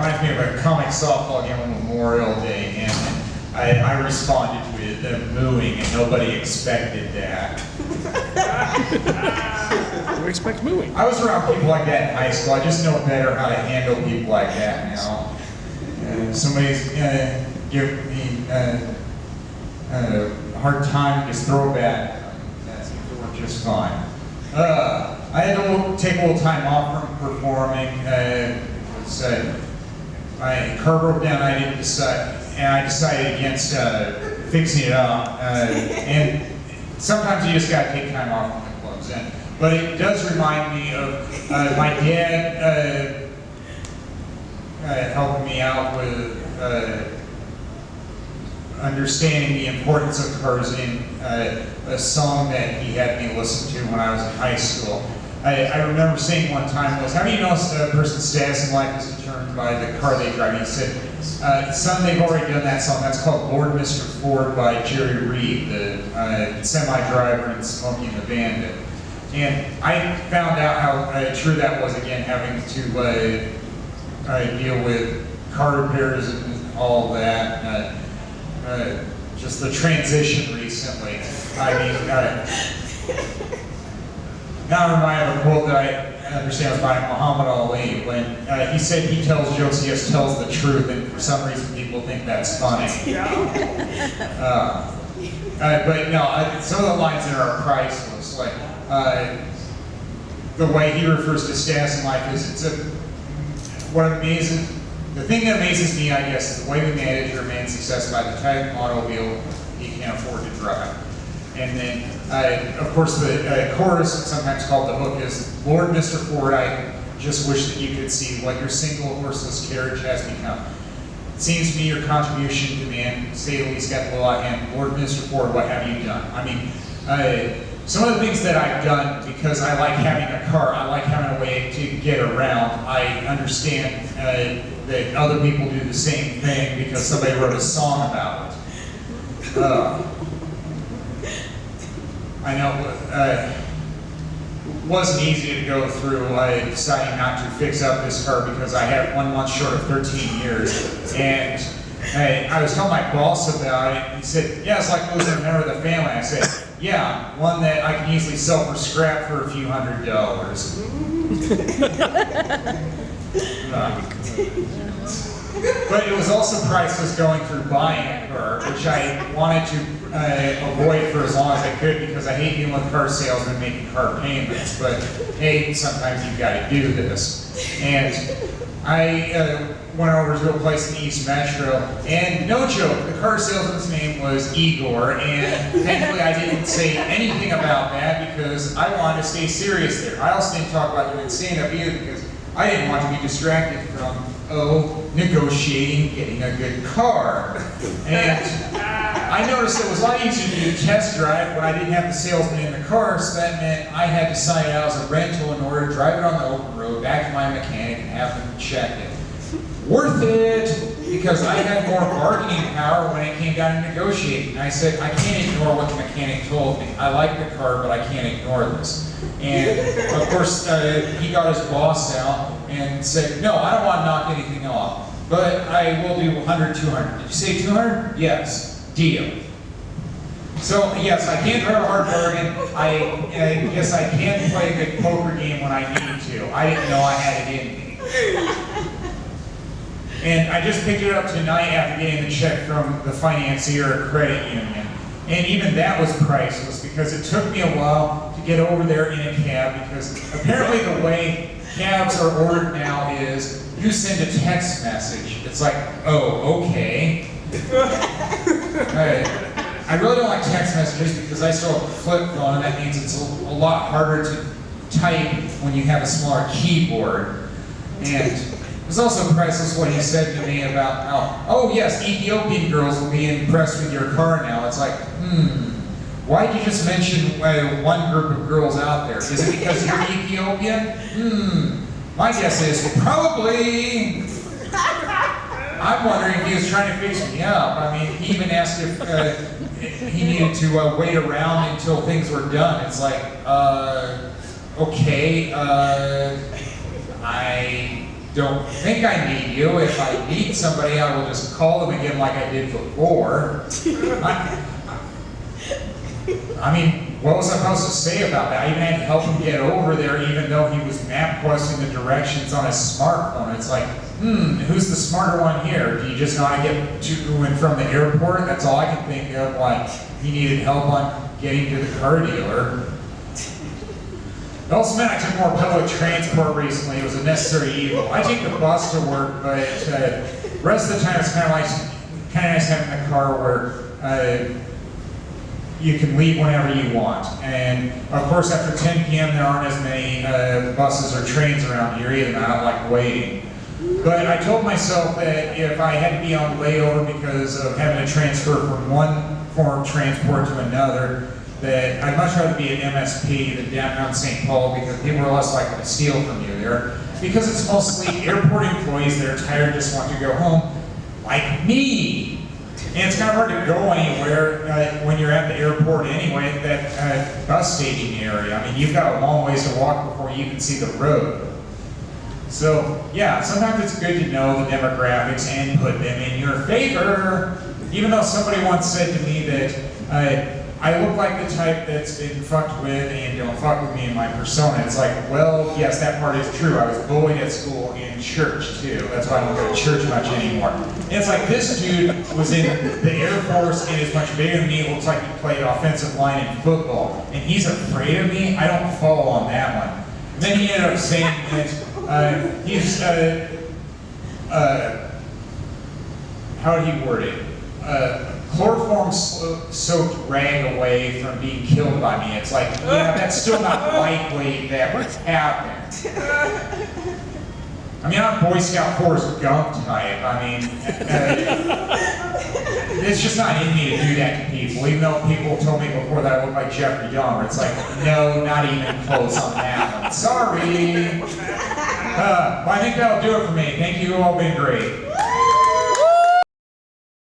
Reminds me of a comic softball game on Memorial Day, and I responded with mooing, and nobody expected that. Who expects mooing? I was around people like that in high school. I just know better how to handle people like that now. Somebody's give me a hard time, just throw back. That seems to work just fine. I had to take a little time off from performing. My car broke down. I decided against fixing it up. And sometimes you just got to take time off from the clubs. But it does remind me of my dad helping me out with understanding the importance of cars in a song that he had me listen to when I was in high school. I remember saying one time was, how do you know a person's status in life is determined by the car they drive? He said, son, they've already done that song. That's called Lord Mr. Ford by Jerry Reed, the semi-driver in Smokey and the Bandit. And I found out how true that was, again, having to deal with car repairs and all that. Just the transition recently. I mean, now I remind of a quote that I understand was by Muhammad Ali when he said he tells jokes, he just tells the truth, and for some reason people think that's funny. But no, some of the lines in are priceless. Like the way he refers to status in life is the thing that amazes me, I guess, is the way we manage our man's success by the type of automobile he can afford to drive. And then, of course, the chorus, sometimes called the hook, is, Lord Mr. Ford, I just wish that you could see what your single horseless carriage has become. It seems to me your contribution to man, say the least, got a lot, and Lord Mr. Ford, what have you done? I mean, some of the things that I've done, because I like having a car, I like having a way to get around. I understand that other people do the same thing because somebody wrote a song about it. I know it wasn't easy to go through deciding not to fix up this car because I had 1 month short of 13 years. And I was telling my boss about it. He said, yeah, it's like losing a member of the family. I said, yeah, one that I can easily sell for scrap for a few $100s. But it was also priceless going through buying a car, which I wanted to avoid for as long as I could because I hate dealing with car salesmen making car payments. But hey, sometimes you've got to do this. And I went over to a place in the East Metro, and no joke, the car salesman's name was Igor, and thankfully I didn't say anything about that because I wanted to stay serious there. I also didn't talk about doing stand-up either because I didn't want to be distracted from, negotiating, getting a good car. And I noticed it was a lot easier to do a test drive when I didn't have the salesman in the car, so that meant I had to sign it out as a rental in order to drive it on the open road, back to my mechanic, and have them check it. Worth it, because I had more bargaining power when it came down to negotiating. I said, I can't ignore what the mechanic told me. I like the car, but I can't ignore this. And of course, he got his boss out and said, no, I don't want to knock anything off, but I will do 100, 200. Did you say 200? Yes, deal. So yes, I can drive a hard bargain. I guess I can play a good poker game when I need to. I didn't know I had it in me. And I just picked it up tonight after getting the check from the financier or credit union. And even that was priceless because it took me a while to get over there in a cab because apparently the way cabs are ordered now is you send a text message. It's like, oh, okay. I really don't like text messages because I still have a flip phone, and that means it's a lot harder to type when you have a smaller keyboard. And it was also priceless what he said to me about how, oh yes, Ethiopian girls will be impressed with your car now. It's like, why did you just mention one group of girls out there? Is it because you're Ethiopian? My guess is probably. I'm wondering if he was trying to fix me up. I mean, he even asked if he needed to wait around until things were done. It's like, okay, don't think I need you. If I need somebody, I will just call them again like I did before. I mean, what was I supposed to say about that? I even had to help him get over there, even though he was MapQuesting the directions on his smartphone. It's like, who's the smarter one here? Do you just know how to get to and from the airport? That's all I can think of. Like, he needed help on getting to the car dealer. It also meant I took more public transport recently. It was a necessary evil. I take the bus to work, but the rest of the time it's kind of nice having a car where you can leave whenever you want. And of course, after 10 p.m., there aren't as many buses or trains around here either, and I don't like waiting. But I told myself that if I had to be on layover because of having to transfer from one form of transport to another, that I'd much rather be an MSP than downtown St. Paul, because people are less likely to steal from you there. Because it's mostly airport employees that are tired and just want to go home, like me. And it's kind of hard to go anywhere when you're at the airport anyway, that bus staging area. I mean, you've got a long ways to walk before you even see the road. So, yeah, sometimes it's good to know the demographics and put them in your favor. Even though somebody once said to me that I look like the type that's been fucked with and don't fuck with me in my persona. It's like, well, yes, that part is true. I was bullied at school and church, too. That's why I don't go to church much anymore. And it's like, this dude was in the Air Force and is much bigger than me. It looks like he played offensive line in football. And he's afraid of me? I don't fall on that one. And then he ended up saying that he's, how did he word it? Chloroform-soaked rag away from being killed by me. It's like, yeah, that's still not lightweight, that would happen. I mean, I'm a Boy Scout Forrest Gump type. I mean, it's just not in me to do that to people, even though people told me before that I look like Jeffrey Dahmer. It's like, no, not even close on that one. Sorry. Well, I think that'll do it for me. Thank you, all been great.